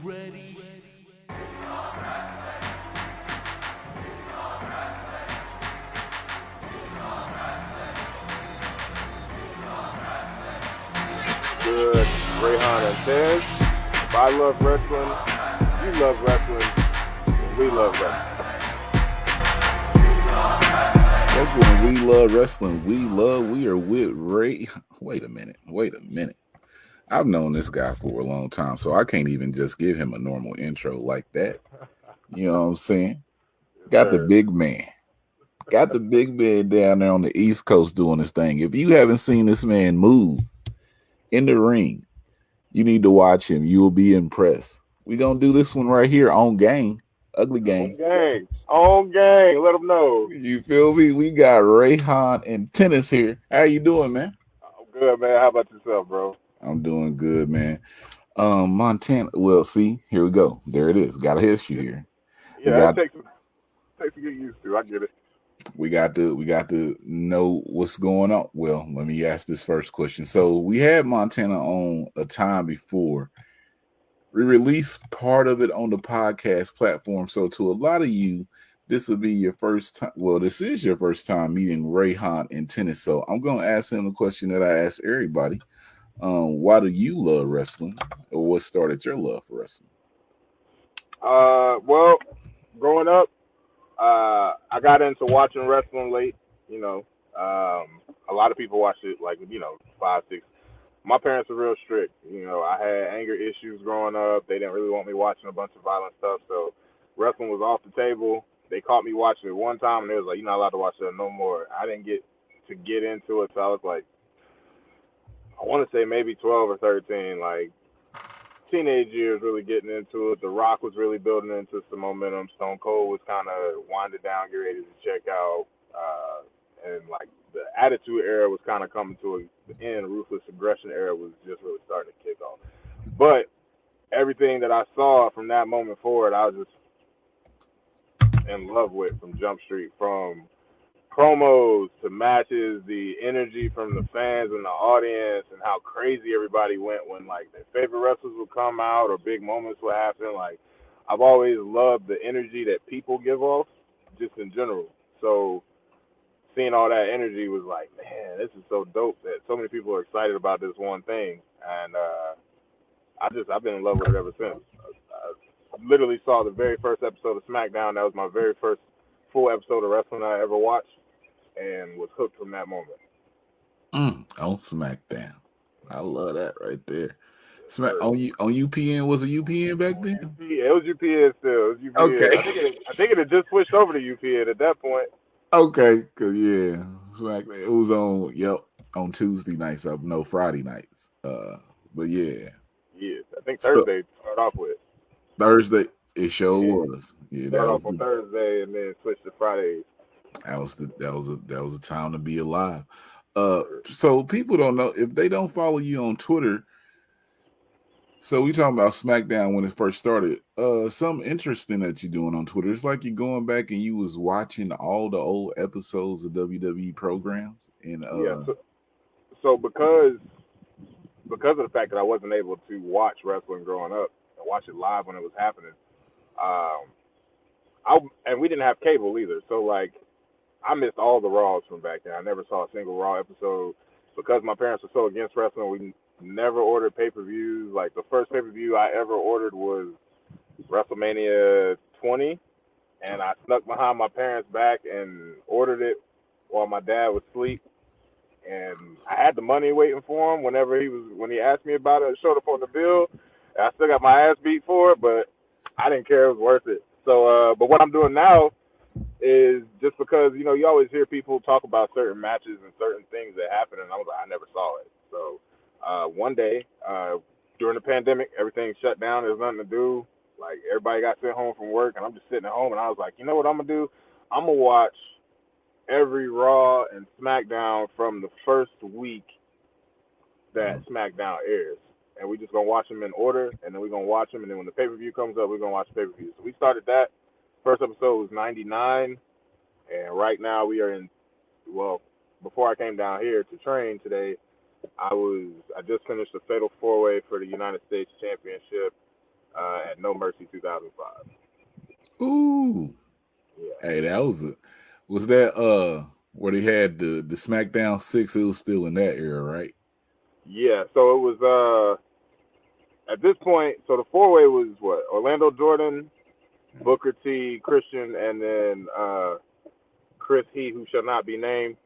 ready? Good. Reyhan Inteus. If I love wrestling, you love wrestling, and we love wrestling. That's when we love wrestling. We are with Ray. Wait a minute. I've known this guy for a long time, so I can't even just give him a normal intro like that. You know what I'm saying? Got the big man. Got the big man down there on the East Coast doing his thing. If you haven't seen this man move in the ring, you need to watch him. You will be impressed. We're going to do this one right here on Gang, Ugly Gang. On gang. Let them know. You feel me? We got Reyhan Inteus here. How you doing, man? I'm good, man. How about yourself, bro? I'm doing good, man. Montana. Well, see, here we go. There it is. Got a history here. Yeah, that takes to get used to. I get it. We got to know what's going on. Well, let me ask this first question. So we had Montana on a time before. We released part of it on the podcast platform. So to a lot of you, this will be your first time. Well, this is your first time meeting Reyhan Inteus. So I'm going to ask him a question that I ask everybody. Why do you love wrestling, or what started your love for wrestling? Well, growing up, I got into watching wrestling late. You know, a lot of people watch it like 5, 6. My parents were real strict. You know, I had anger issues growing up. They didn't really want me watching a bunch of violent stuff, so wrestling was off the table. They caught me watching it one time, and they was like, "You're not allowed to watch that no more." I didn't get into it, so I was like, I want to say maybe 12 or 13, like teenage years, really getting into it. The Rock was really building into some momentum. Stone Cold was kind of winding down, getting ready to check out, and like the Attitude Era was kind of coming to an end. Ruthless Aggression Era was just really starting to kick off. But everything that I saw from that moment forward, I was just in love with from Jump Street, from promos to matches, the energy from the fans and the audience, and how crazy everybody went when like their favorite wrestlers would come out or big moments would happen. Like I've always loved the energy that people give off, just in general. So seeing all that energy was like, man, this is so dope that so many people are excited about this one thing, and I've been in love with it ever since. I literally saw the very first episode of SmackDown. That was my very first full episode of wrestling I ever watched, and was hooked from that moment. On SmackDown. I love that right there. On UPN, was it UPN back then? It was UPN still. It was UPN. Okay. I think it had just switched over to UPN at that point. Okay, cause yeah, SmackDown. It was on Tuesday nights. No, Friday nights. But yeah. Yeah, I think Thursday started off with. Thursday, it sure was. Yeah, started off on Thursday and then switched to Fridays. That was a time to be alive. So people don't know if they don't follow you on Twitter. So we talking about SmackDown when it first started. Something interesting that you're doing on Twitter. It's like you're going back and you was watching all the old episodes of WWE programs. And so because of the fact that I wasn't able to watch wrestling growing up and watch it live when it was happening, and we didn't have cable either. So like I missed all the Raws from back then. I never saw a single Raw episode because my parents were so against wrestling. We never ordered pay-per-views. Like the first pay-per-view I ever ordered was WrestleMania 20, and I snuck behind my parents' back and ordered it while my dad was asleep. And I had the money waiting for him when he asked me about it. It showed up on the bill. And I still got my ass beat for it, but I didn't care. It was worth it. So, but what I'm doing now is just because, you always hear people talk about certain matches and certain things that happen, and I was like, I never saw it. So one day during the pandemic, everything shut down. There's nothing to do. Like, everybody got sent home from work, and I'm just sitting at home, and I was like, you know what I'm going to do? I'm going to watch every Raw and SmackDown from the first week that SmackDown airs. And we're just going to watch them in order, and then we're going to watch them, and then when the pay-per-view comes up, we're going to watch the pay-per-view. So we started that. First episode was 99, and right now we are before I came down here to train today, I just finished the Fatal 4-Way for the United States Championship, had No Mercy 2005. Ooh. Yeah. Hey, that was that where they had the SmackDown 6, it was still in that era, right? Yeah, so it was at this point, so the four-way was what? Orlando Jordan, Booker T, Christian, and then Chris He, who shall not be named.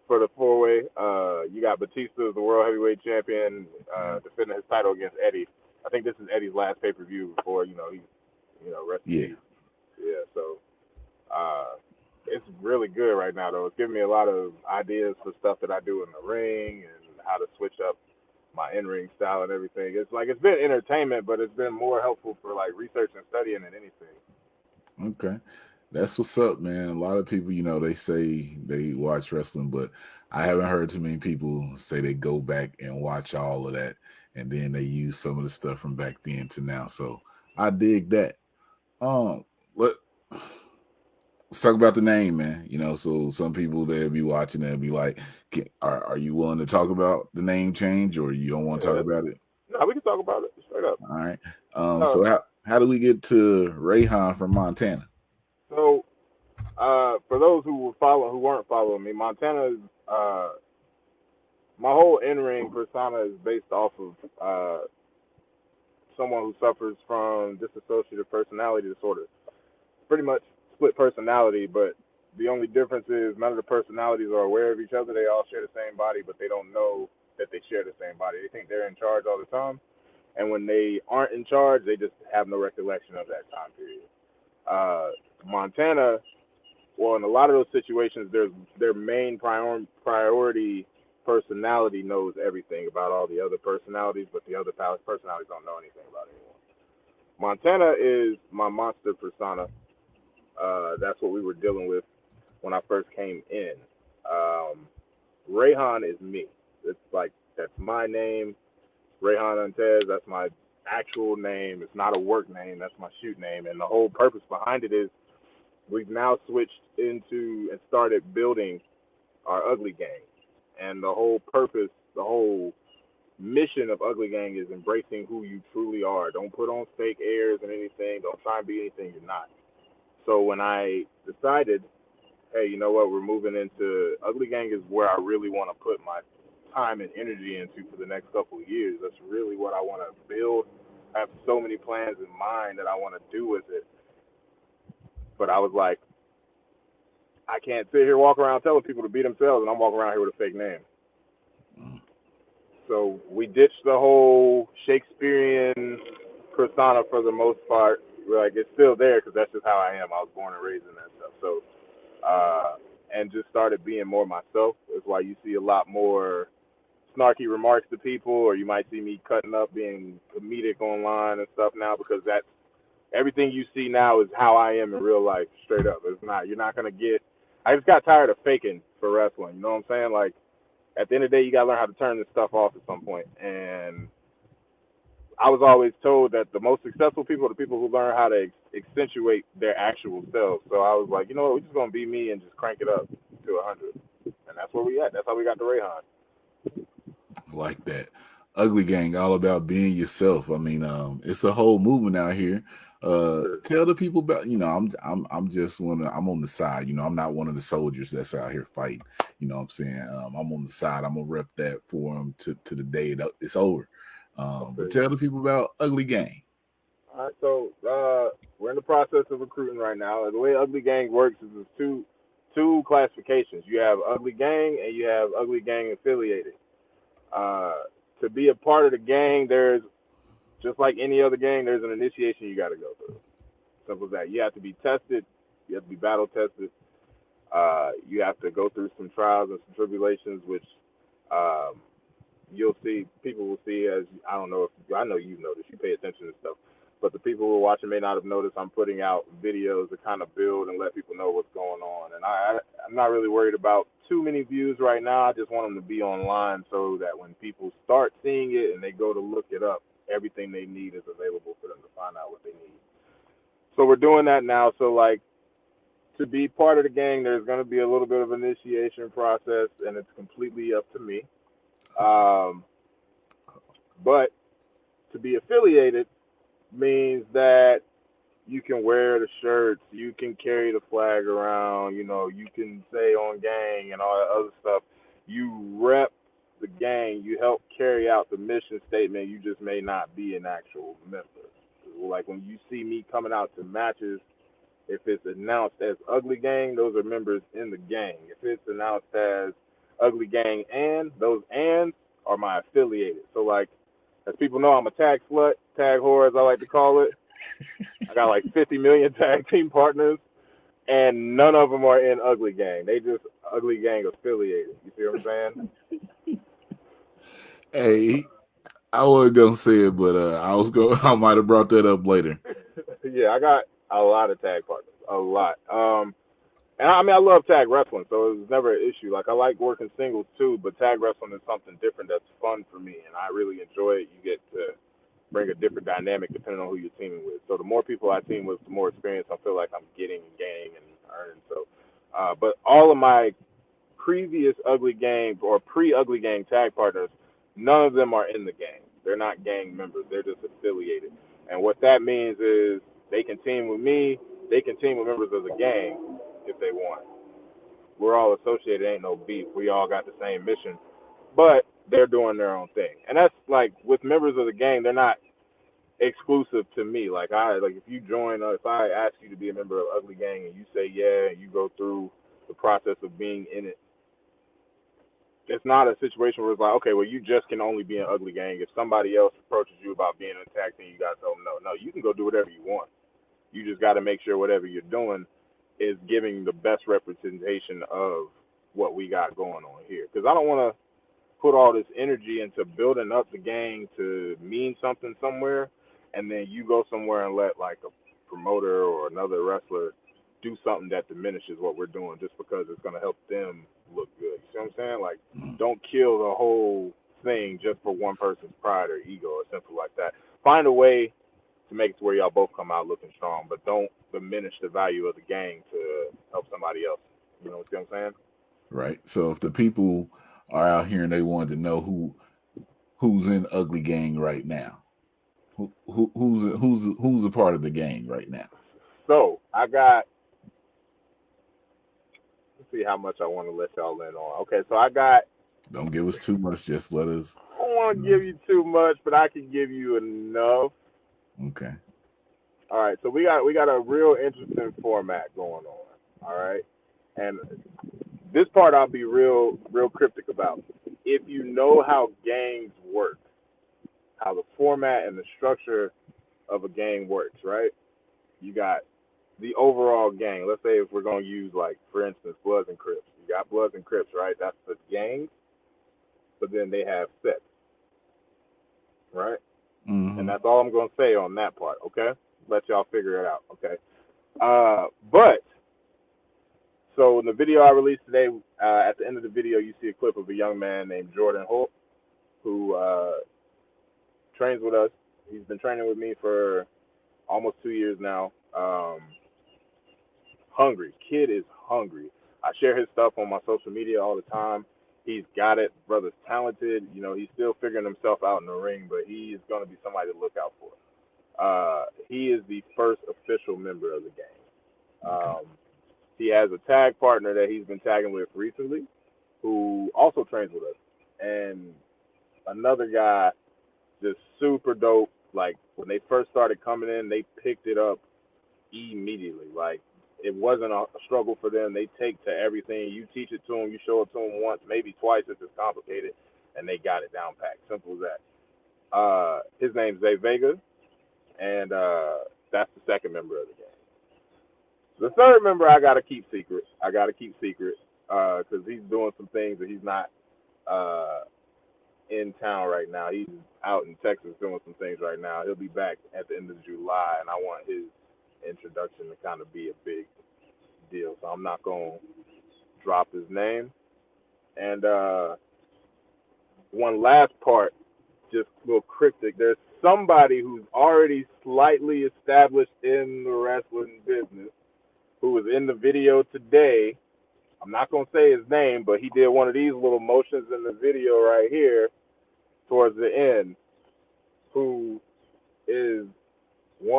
For the four-way, you got Batista as the world heavyweight champion, defending his title against Eddie. I think this is Eddie's last pay-per-view before he's rest in peace. Yeah, so it's really good right now though. It's giving me a lot of ideas for stuff that I do in the ring and how to switch up my in-ring style and everything. It's been entertainment, but it's been more helpful for like research and studying than anything. Okay. That's what's up, man. A lot of people, they say they watch wrestling, but I haven't heard too many people say they go back and watch all of that, and then they use some of the stuff from back then to now. So I dig that. Let's talk about the name, man. So some people they'll be watching and be like, "Are you willing to talk about the name change, or you don't want to talk about it?" No, we can talk about it straight up. All right. So how do we get to Reyhan from Montana? So, for those who weren't following me, Montana is my whole in-ring persona is based off of someone who suffers from dissociative personality disorder. Pretty much split personality, but the only difference is none of the personalities are aware of each other. They all share the same body, but they don't know that they share the same body. They think they're in charge all the time, and when they aren't in charge, they just have no recollection of that time period. Montana, well, in a lot of those situations, their main priority personality knows everything about all the other personalities, but the other personalities don't know anything about anyone. Montana is my monster persona. That's what we were dealing with when I first came in. Reyhan is me. That's my name. Reyhan Inteus, that's my actual name. It's not a work name. That's my shoot name. And the whole purpose behind it is we've now switched into and started building our Uglee Gang. And the whole purpose, the whole mission of Uglee Gang is embracing who you truly are. Don't put on fake airs and anything. Don't try and be anything you're not. So when I decided, hey, you know what, we're moving into Uglee Gang is where I really want to put my time and energy into for the next couple of years. That's really what I want to build. I have so many plans in mind that I want to do with it. But I was like, I can't sit here walking around telling people to be themselves and I'm walking around here with a fake name. So we ditched the whole Shakespearean persona for the most part. Like, it's still there because that's just how I am. I was born and raised in that stuff. So, and just started being more myself. That's why you see a lot more snarky remarks to people, or you might see me cutting up being comedic online and stuff now, because that's everything you see now is how I am in real life, straight up. You're not going to get, I just got tired of faking for wrestling. You know what I'm saying? Like, at the end of the day, you got to learn how to turn this stuff off at some point. And I was always told that the most successful people are the people who learn how to accentuate their actual selves. So I was like, you know what, we're just going to be me and just crank it up to 100. And that's where we at. That's how we got to Reyhan. Like that. Uglee Gang, all about being yourself. I mean, it's a whole movement out here. Tell the people about, I'm just I'm on the side, I'm not one of the soldiers that's out here fighting. You know what I'm saying? I'm on the side. I'm gonna rep that for them to the day it's over. But tell the people about Uglee Gang. All right, so we're in the process of recruiting right now. The way Uglee Gang works is there's two classifications. You have Uglee Gang and you have Uglee Gang affiliated. To be a part of the gang, there's, just like any other gang, there's an initiation you got to go through. Simple as that. You have to be tested. You have to be battle tested. You have to go through some trials and some tribulations, which people will see as, I know you've noticed, you pay attention to stuff, but the people who are watching may not have noticed I'm putting out videos to kind of build and let people know what's going on. And I'm not really worried about too many views right now. I just want them to be online so that when people start seeing it and they go to look it up, everything they need is available for them to find out what they need. So we're doing that now. So, like, to be part of the gang, there's going to be a little bit of an initiation process, and it's completely up to me. But to be affiliated means that you can wear the shirts, you can carry the flag around, you can say on gang and all that other stuff. You rep the gang, you help carry out the mission statement, you just may not be an actual member. Like when you see me coming out to matches, if it's announced as Ugly Gang, those are members in the gang. If it's announced as Ugly Gang and, those ands are my affiliated. So like, as people know, I'm a tag slut, tag whore as I like to call it. I got like 50 million tag team partners, and none of them are in Ugly Gang. They just Ugly Gang affiliated. You see what I'm saying? Hey, I wasn't gonna say it, but I might have brought that up later. Yeah, I got a lot of tag partners, a lot. And I mean, I love tag wrestling, so it was never an issue. Like I like working singles too, but tag wrestling is something different that's fun for me, and I really enjoy it. You get to bring a different dynamic depending on who you're teaming with. So the more people I team with, the more experience I feel like I'm getting and gaining and earning. So, but all of my previous Ugly Gang or pre-Ugly Gang tag partners, none of them are in the gang. They're not gang members. They're just affiliated. And what that means is they can team with me. They can team with members of the gang if they want. We're all associated. Ain't no beef. We all got the same mission. But they're doing their own thing. And that's like with members of the gang, they're not exclusive to me. Like if you join, if I ask you to be a member of Ugly Gang and you say yeah, and you go through the process of being in it, it's not a situation where it's like, okay, well, you just can only be an Ugly Gang. If somebody else approaches you about being in a tag team, you got to tell them no. No, you can go do whatever you want. You just got to make sure whatever you're doing is giving the best representation of what we got going on here. Because I don't want to put all this energy into building up the gang to mean something somewhere, and then you go somewhere and let like a promoter or another wrestler do something that diminishes what we're doing just because it's going to help them look good. You see what I'm saying? Like, don't kill the whole thing just for one person's pride or ego or something like that. Find a way to make it to where y'all both come out looking strong, but don't diminish the value of the gang to help somebody else. You know what I'm saying? Right. So if the people are out here and they wanted to know who's in Ugly Gang right now, who's a part of the gang right now? So I got. Let's see how much I want to let y'all in on. Okay, so I got. Don't give us too much. Just let us. I don't want to give you too much, but I can give you enough. Okay. All right, so we got a real interesting format going on. All right, and this part I'll be real cryptic about. If you know how gangs work, how the format and the structure of a gang works, right? You got the overall gang. Let's say if we're going to use, like, for instance, Bloods and Crips. You got Bloods and Crips, right? That's the gangs, but then they have sets, right? Mm-hmm. And that's all I'm going to say on that part, okay? Let y'all figure it out, okay? But, so in the video I released today, at the end of the video, you see a clip of a young man named Jordan Holt who trains with us. He's been training with me for almost 2 years now. Hungry. Kid is hungry. I share his stuff on my social media all the time. He's got it. Brother's talented. You know, he's still figuring himself out in the ring, but he is going to be somebody to look out for. He is the first official member of the gang. He has a tag partner that he's been tagging with recently who also trains with us. And another guy, just super dope. Like, when they first started coming in, they picked it up immediately. Like, it wasn't a struggle for them. They take to everything. You teach it to them, you show it to them once, maybe twice if it's complicated, and they got it down packed. Simple as that. His name's Vega, and that's the second member of the gang. The third member I got to keep secret. Because he's doing some things that he's not in town right now. He's out in Texas doing some things right now. He'll be back at the end of July, and I want his introduction to kind of be a big deal. So I'm not going to drop his name. And one last part, just a little cryptic. There's somebody who's already slightly established in the wrestling business who was in the video today. I'm not going to say his name, but he did one of these little motions in the video right here towards the end, who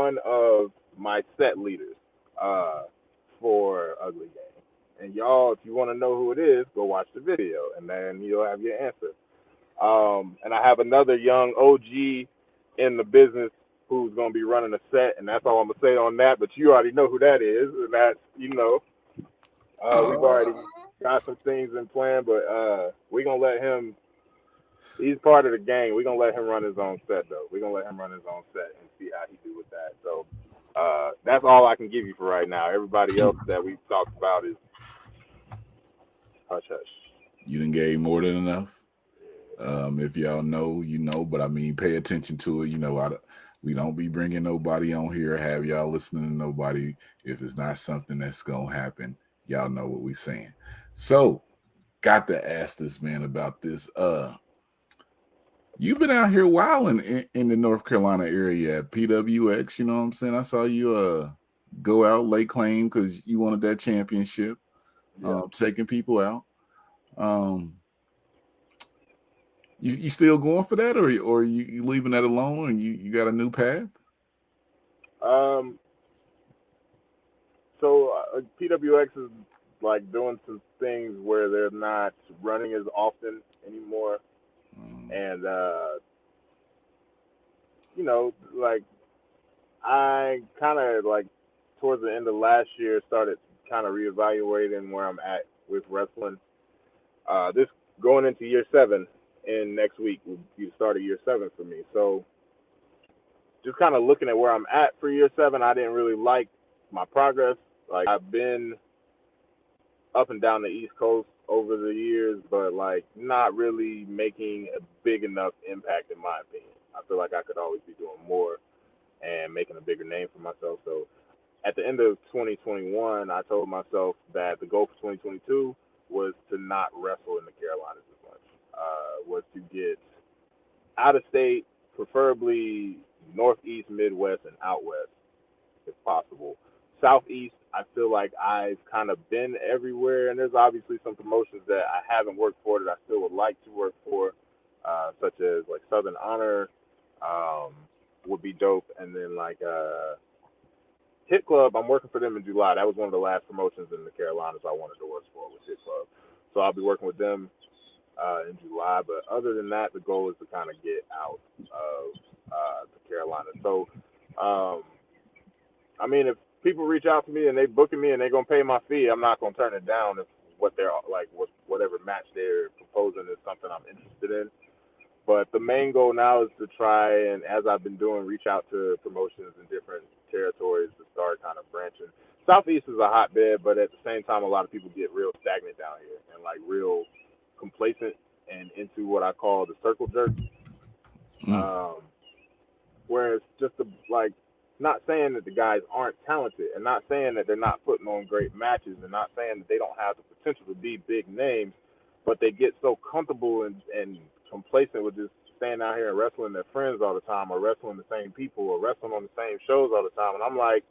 one of my set leaders for Ugly Gang. And y'all, if you want to know who it is, go watch the video, and then you'll have your answer. And I have another young OG in the business who's going to be running a set, and that's all I'm going to say on that. But you already know who that is, and that's, we've already got some things in plan, but we're going to let him, he's part of the gang. We're going to let him run his own set, though. We're going to let him run his own set and see how he do with that. So that's all I can give you for right now. Everybody else that we've talked about is hush hush. You done gave more than enough. If y'all know, you know, but I mean, pay attention to it. We don't be bringing nobody on here, have y'all listening to nobody. If it's not something that's going to happen, y'all know what we saying. So, got to ask this man about this. You've been out here wilding in the North Carolina area at PWX, you know what I'm saying? I saw you go out, lay claim because you wanted that championship, taking people out. You still going for that, or you leaving that alone and you got a new path? So PWX is like doing some things where they're not running as often anymore, and like I kind of like towards the end of last year started kind of reevaluating where I'm at with wrestling. This going into year 7. And next week will be the start of year 7 for me. So just kind of looking at where I'm at for year 7, I didn't really like my progress. Like I've been up and down the East Coast over the years, but like not really making a big enough impact in my opinion. I feel like I could always be doing more and making a bigger name for myself. So at the end of 2021, I told myself that the goal for 2022 was to not wrestle in the Carolinas as much. Was to get out of state, preferably Northeast, Midwest, and out West, if possible. Southeast, I feel like I've kind of been everywhere, and there's obviously some promotions that I haven't worked for that I still would like to work for, such as like Southern Honor would be dope, and then like Hit Club, I'm working for them in July. That was one of the last promotions in the Carolinas I wanted to work for, was Hit Club. So I'll be working with them in July, but other than that, the goal is to kind of get out of the Carolinas. So, I mean, if people reach out to me and they booking me and they're gonna pay my fee, I'm not gonna turn it down if what they're like, whatever match they're proposing is something I'm interested in. But the main goal now is to try and, as I've been doing, reach out to promotions in different territories to start kind of branching. Southeast is a hotbed, but at the same time, a lot of people get real stagnant down here and like real complacent and into what I call the circle jerk. Where it's just like not saying that the guys aren't talented and not saying that they're not putting on great matches and not saying that they don't have the potential to be big names, but they get so comfortable and complacent with just staying out here and wrestling their friends all the time or wrestling the same people or wrestling on the same shows all the time. And I'm like,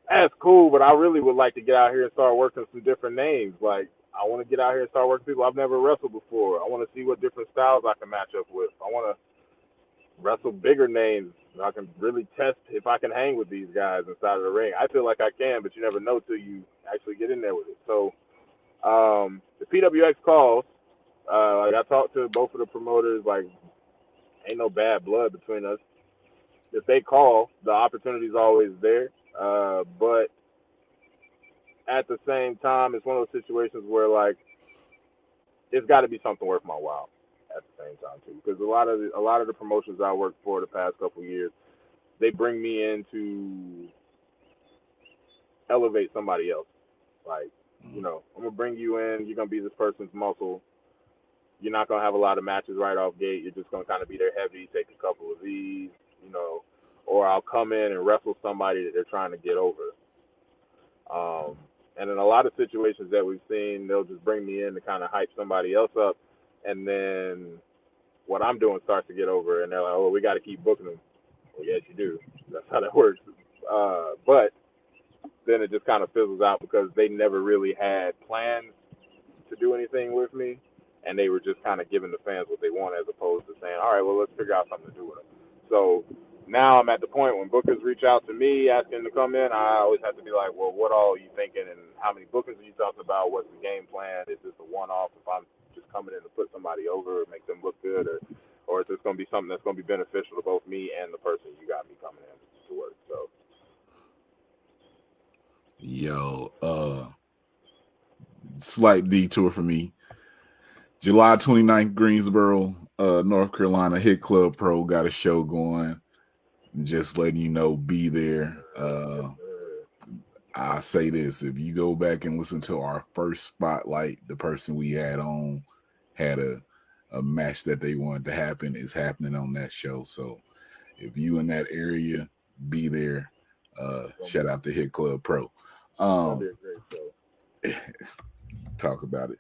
that's cool, but I really would like to get out here and start working some different names. Like, I want to get out here and start working people I've never wrestled before. I want to see what different styles I can match up with. I want to wrestle bigger names. I can really test if I can hang with these guys inside of the ring. I feel like I can, but you never know till you actually get in there with it. So the PWX calls. Like I talked to both of the promoters. Like, ain't no bad blood between us. If they call, the opportunity's always there. But at the same time, it's one of those situations where like it's got to be something worth my while at the same time too, because a lot of the promotions I worked for the past couple of years, they bring me in to elevate somebody else. Like, I'm gonna bring you in. You're gonna be this person's muscle. You're not gonna have a lot of matches right off gate. You're just gonna kind of be their heavy, take a couple of these, or I'll come in and wrestle somebody that they're trying to get over. And in a lot of situations that we've seen, they'll just bring me in to kind of hype somebody else up, and then what I'm doing starts to get over, and they're like, oh, we got to keep booking them. Well, yes, you do. That's how that works. But then it just kind of fizzles out because they never really had plans to do anything with me, and they were just kind of giving the fans what they want as opposed to saying, all right, well, let's figure out something to do with them. So now I'm at the point when bookers reach out to me asking to come in, I always have to be like, well, what all are you thinking, and how many bookings are you talking about? What's the game plan? Is this a one-off? If I'm just coming in to put somebody over or make them look good, or is this going to be something that's going to be beneficial to both me and the person you got me coming in to work? So, slight detour for me. July 29th, Greensboro, North Carolina, Hit Club Pro got a show going. Just letting you know, be there. I say this, if you go back and listen to our first spotlight, the person we had on had a match that they wanted to happen. Is happening on that show. So if you in that area, be there. Shout out to Hit Club Pro. that'll be a great show. Talk about it.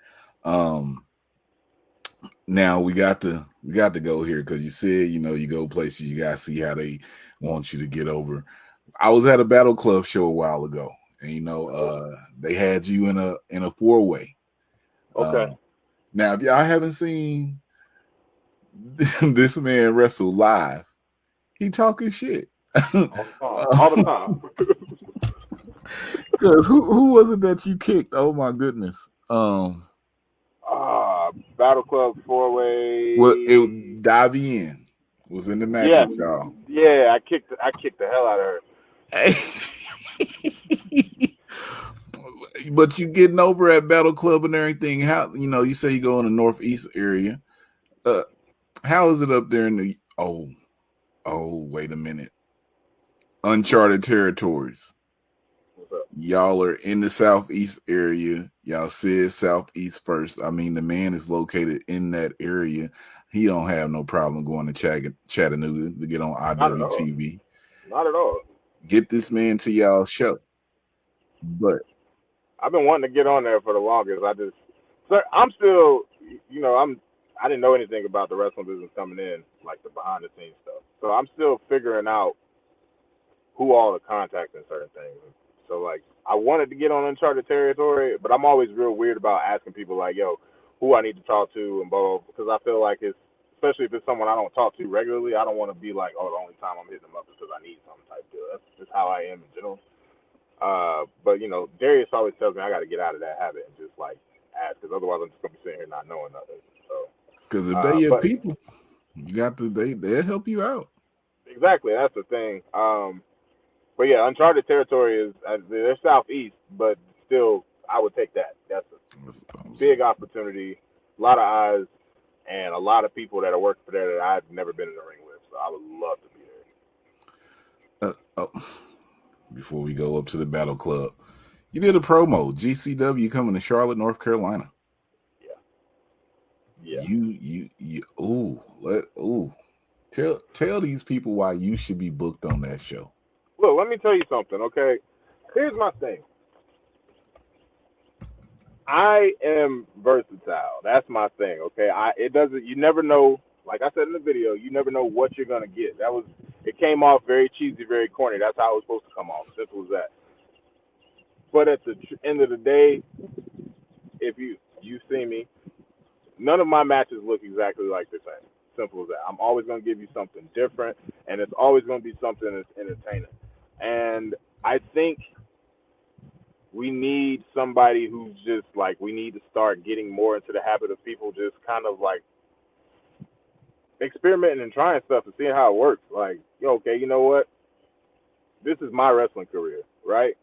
Now we got to go here because you said, you go places, you gotta see how they want you to get over. I was at a Battle Club show a while ago, and they had you in a 4-way. Okay. Now if y'all haven't seen this man wrestle live, he talking shit all the time. Because who was it that you kicked? Oh my goodness. Battle Club 4-way. Well, Davian was in the match with y'all. Yeah, I kicked the hell out of her. But you getting over at Battle Club and everything. How you say you go in the Northeast area. How is it up there in the wait a minute. Uncharted territories. Y'all are in the Southeast area. Y'all said Southeast first. I mean, the man is located in that area. He don't have no problem going to Chattanooga to get on IWTV. Not at all. Get this man to y'all show. But I've been wanting to get on there for the longest. I'm still, I didn't know anything about the wrestling business coming in, like the behind the scenes stuff. So I'm still figuring out who all to contact in certain things. So, like, I wanted to get on Uncharted territory, but I'm always real weird about asking people, like, yo, who I need to talk to and blah, blah, because I feel like especially if it's someone I don't talk to regularly, I don't want to be like, oh, the only time I'm hitting them up is because I need some type deal. That's just how I am in general. But, Darius always tells me I got to get out of that habit and just, like, ask, because otherwise I'm just going to be sitting here not knowing nothing. So, because if they your people, you got to, they'll help you out. Exactly. That's the thing. But yeah, Uncharted territory they're Southeast, but still, I would take that. That's a big opportunity, a lot of eyes, and a lot of people that are working for there that I've never been in the ring with. So I would love to be there. Before we go up to the Battle Club, you did a promo, GCW coming to Charlotte, North Carolina. Yeah. Tell these people why you should be booked on that show. Look, let me tell you something, okay? Here's my thing. I am versatile. That's my thing, okay? You never know, like I said in the video, you never know what you're going to get. It came off very cheesy, very corny. That's how it was supposed to come off. Simple as that. But at the end of the day, if you see me, none of my matches look exactly like the same. Simple as that. I'm always going to give you something different, and it's always going to be something that's entertaining. And I think we need somebody who's just like, we need to start getting more into the habit of people just kind of like experimenting and trying stuff and seeing how it works. Like, okay, you know what? This is my wrestling career, right?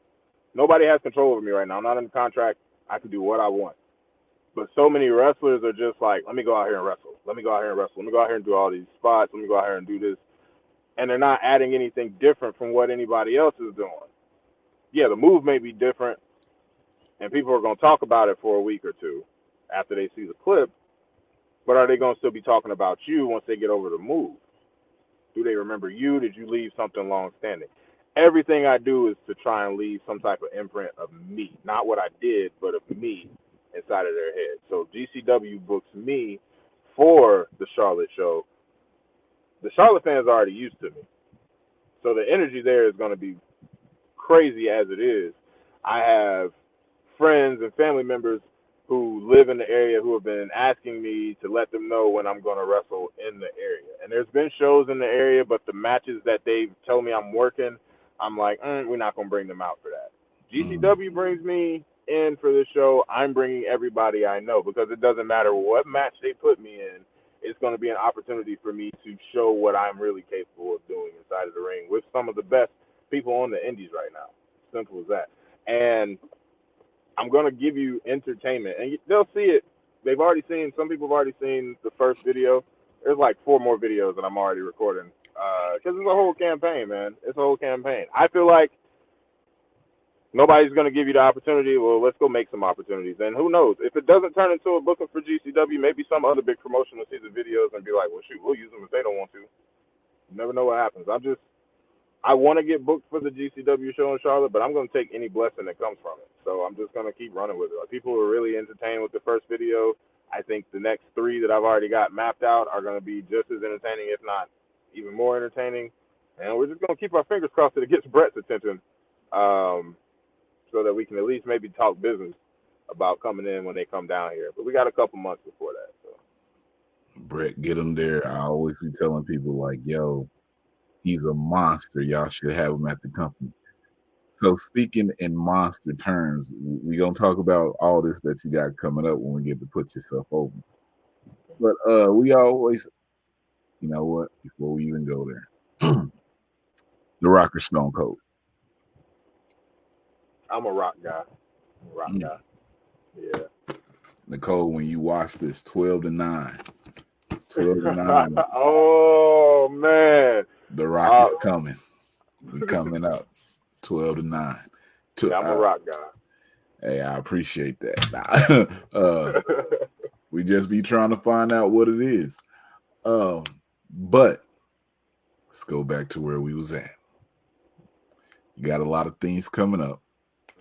Nobody has control over me right now. I'm not under contract. I can do what I want. But so many wrestlers are just like, let me go out here and wrestle. Let me go out here and wrestle. Let me go out here and do all these spots. Let me go out here and do this. And they're not adding anything different from what anybody else is doing. Yeah, the move may be different, and people are going to talk about it for a week or two after they see the clip, but are they going to still be talking about you once they get over the move? Do they remember you? Did you leave something long-standing? Everything I do is to try and leave some type of imprint of me, not what I did, but of me inside of their head. So GCW books me for the Charlotte show. The Charlotte fans are already used to me. So the energy there is going to be crazy as it is. I have friends and family members who live in the area who have been asking me to let them know when I'm going to wrestle in the area. And there's been shows in the area, but the matches that they tell me I'm working, I'm like, we're not going to bring them out for that. GCW brings me in for this show. I'm bringing everybody I know because it doesn't matter what match they put me in. It's going to be an opportunity for me to show what I'm really capable of doing inside of the ring with some of the best people on the indies right now. Simple as that. And I'm going to give you entertainment. And they'll see it. They've already seen, some people have already seen the first video. There's like 4 more videos that I'm already recording. Because it's a whole campaign, man. It's a whole campaign. I feel like nobody's going to give you the opportunity. Well, let's go make some opportunities. And who knows? If it doesn't turn into a booking for GCW, maybe some other big promotion will see the videos and be like, well, shoot, we'll use them if they don't want to. You never know what happens. I want to get booked for the GCW show in Charlotte, but I'm going to take any blessing that comes from it. So I'm just going to keep running with it. Like, people were really entertained with the first video. I think the next 3 that I've already got mapped out are going to be just as entertaining, if not even more entertaining. And we're just going to keep our fingers crossed that it gets Brett's attention, so that we can at least maybe talk business about coming in when they come down here. But we got a couple months before that. So. Brett, get him there. I always be telling people like, yo, he's a monster. Y'all should have him at the company. So speaking in monster terms, we're going to talk about all this that you got coming up when we get to put yourself over. But we always, you know what, before we even go there, The Rock or Stone Cold? I'm a Rock guy. Guy. Yeah. Nicole, when you watch this, 12-9. 12-9. Oh, man. The Rock is coming. We coming up. 12-9. Yeah, I'm a Rock guy. Hey, I appreciate that. We just be trying to find out what it is. But let's go back to where we was at. You got a lot of things coming up.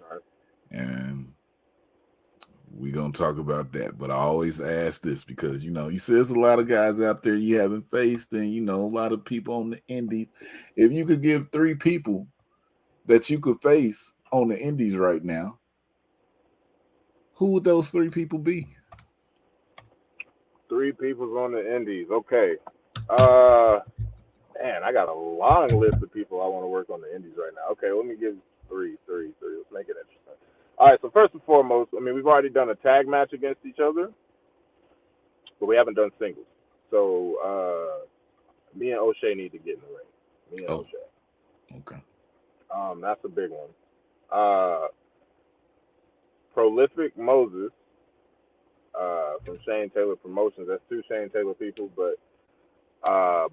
All right. And we're going to talk about that. But I always ask this because, you see there's a lot of guys out there you haven't faced and, a lot of people on the indies. If you could give 3 people that you could face on the indies right now, who would those 3 people be? 3 people on the indies. Okay. Man, I got a long list of people I want to work on the indies right now. Okay, let me give 3. Let's make it interesting. All right, so first and foremost, we've already done a tag match against each other, but we haven't done singles. So me and O'Shea need to get in the ring. Me and O'Shea. Okay. That's a big one. Prolific Moses from Shane Taylor Promotions. That's 2 Shane Taylor people, but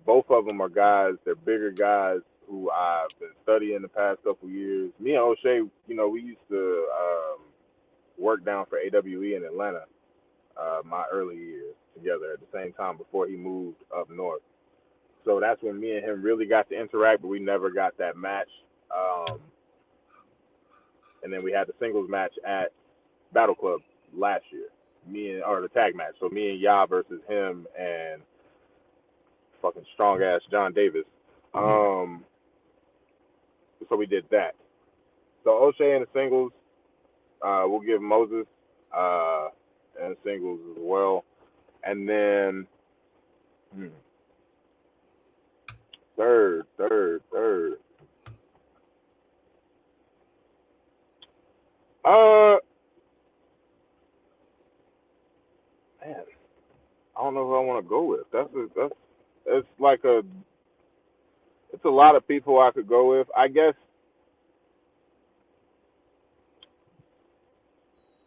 both of them are guys. They're bigger guys who I've been studying the past couple years. Me and O'Shea, we used to work down for AWE in Atlanta my early years together at the same time before he moved up north. So that's when me and him really got to interact, but we never got that match. And then we had the singles match at Battle Club last year. The tag match. So me and Ya versus him and fucking strong ass John Davis. So we did that. So O'Shea in the singles, we'll give Moses in the singles as well. And then third. Man, I don't know who I want to go with. It's a lot of people I could go with. I guess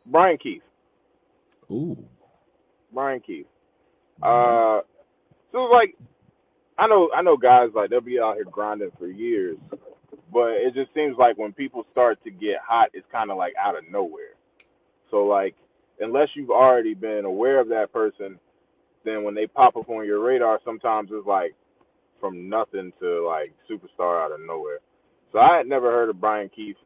Brian Keith. Ooh. Brian Keith. So like, I know guys like they'll be out here grinding for years, but it just seems like when people start to get hot, it's kind of like out of nowhere. So like, unless you've already been aware of that person, then when they pop up on your radar, sometimes it's like from nothing to like superstar out of nowhere. So I had never heard of Brian Keith.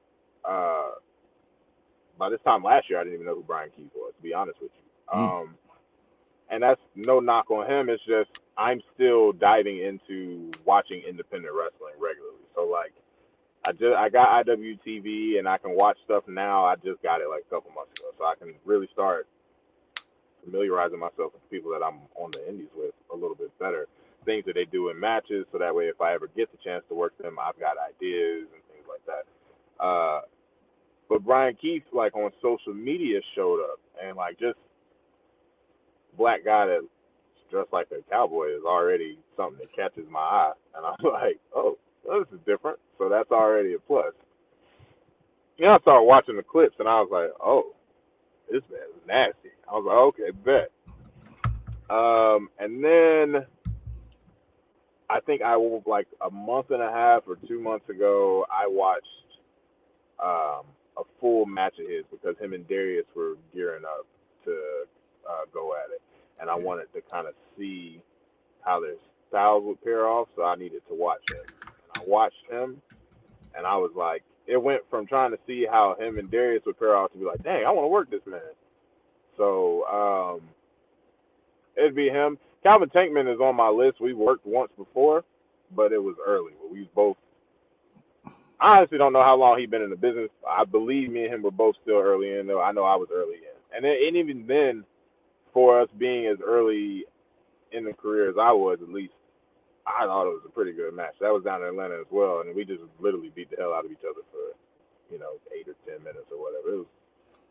By this time last year, I didn't even know who Brian Keith was, to be honest with you. And that's no knock on him. It's just I'm still diving into watching independent wrestling regularly. So like, I got IWTV and I can watch stuff now. I just got it like a couple months ago, so I can really start familiarizing myself with the people that I'm on the indies with a little bit better. Things that they do in matches, so that way if I ever get the chance to work them, I've got ideas and things like that. But Brian Keith, like on social media, showed up, and like just black guy that's dressed like a cowboy is already something that catches my eye, and I'm like, oh, well, this is different. So that's already a plus. You know, I started watching the clips, and I was like, oh, this man is nasty. I was like, okay, bet. And then I think I will, like a month and a half or 2 months ago, I watched a full match of his because him and Darius were gearing up to go at it, and I wanted to kind of see how their styles would pair off, so I needed to watch him. And I watched him, and I was like, it went from trying to see how him and Darius would pair off to be like, dang, I want to work this man. So it'd be him. Calvin Tankman is on my list. We worked once before, but it was early. We both, I honestly don't know how long he'd been in the business. I believe me and him were both still early in, though. I know I was early in. And even then, for us being as early in the career as I was, at least, I thought it was a pretty good match. That was down in Atlanta as well, and we just literally beat the hell out of each other for, 8 or 10 minutes or whatever. It was,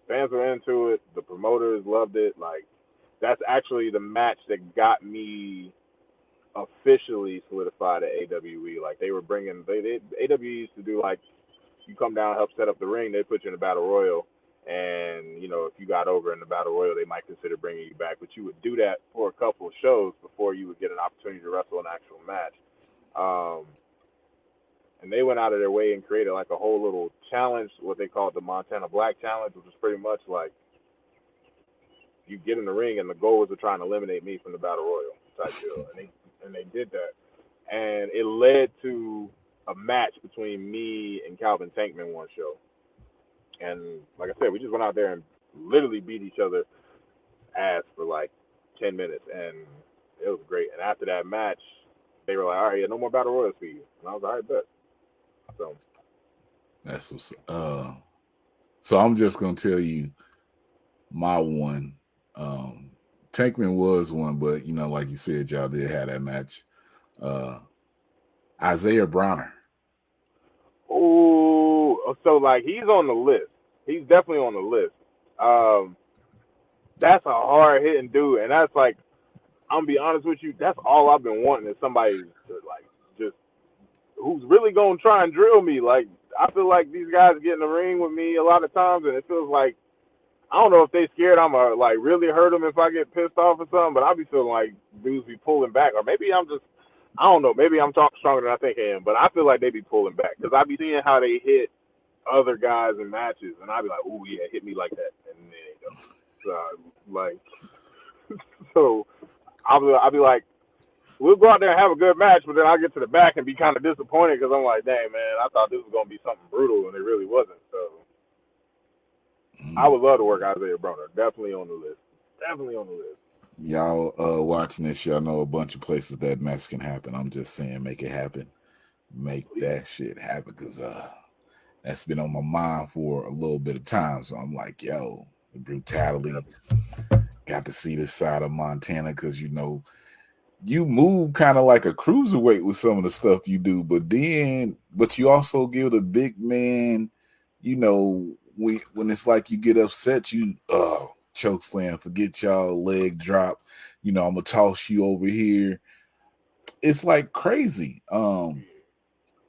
fans were into it. The promoters loved it. Like, that's actually the match that got me officially solidified at AWE. Like, they were bringing, AWE used to do, like, you come down, help set up the ring, they put you in a battle royal, and, if you got over in the battle royal, they might consider bringing you back, but you would do that for a couple of shows before you would get an opportunity to wrestle an actual match. And they went out of their way and created, like, a whole little challenge, what they called the Montana Black Challenge, which was pretty much like, you get in the ring, and the goal was to try and eliminate me from the battle royal type deal, and they did that, and it led to a match between me and Calvin Tankman one show, and like I said, we just went out there and literally beat each other ass for like 10 minutes, and it was great. And after that match, they were like, all right, yeah, no more battle royals for you, and I was like, all right, bet. So that's what's so I'm just gonna tell you my one. Tankman was one, but like you said, y'all did have that match. Isaiah Browner. Oh, so like he's on the list. He's definitely on the list. That's a hard hitting dude, and that's like, I'm gonna be honest with you, that's all I've been wanting is somebody to like just who's really gonna try and drill me. Like, I feel like these guys get in the ring with me a lot of times, and it feels like, I don't know if they scared I'm gonna like really hurt them if I get pissed off or something, but I be feeling like dudes be pulling back, or maybe I don't know, maybe I'm talking stronger than I think I am, but I feel like they be pulling back because I be seeing how they hit other guys in matches, and I be like, ooh yeah, hit me like that, and then they go. So like, so I'll be like, we'll go out there and have a good match, but then I'll get to the back and be kind of disappointed because I'm like, dang man, I thought this was gonna be something brutal, and it really wasn't. So I would love to work Isaiah Browner. Definitely on the list. Definitely on the list. Y'all watching this, y'all know a bunch of places that match can happen. I'm just saying, make it happen. Make that shit happen, because that's been on my mind for a little bit of time. So I'm like, yo, the brutality. Got to see this side of Montana because you move kind of like a cruiserweight with some of the stuff you do, but you also give the big man, when it's like you get upset, you choke slam, forget y'all, leg drop, I'm gonna toss you over here. It's like crazy.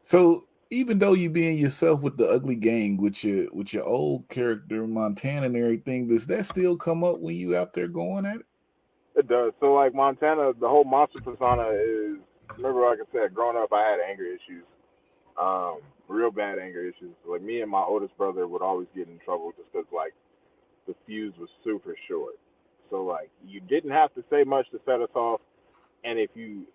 So even though you being yourself with the Ugly Gang, with your old character Montana and everything, does that still come up when you out there going at it? It does. So like Montana, the whole monster persona is, remember like I said, growing up I had anger issues. Real bad anger issues. Like me and my oldest brother would always get in trouble just because like the fuse was super short. So like you didn't have to say much to set us off, and if you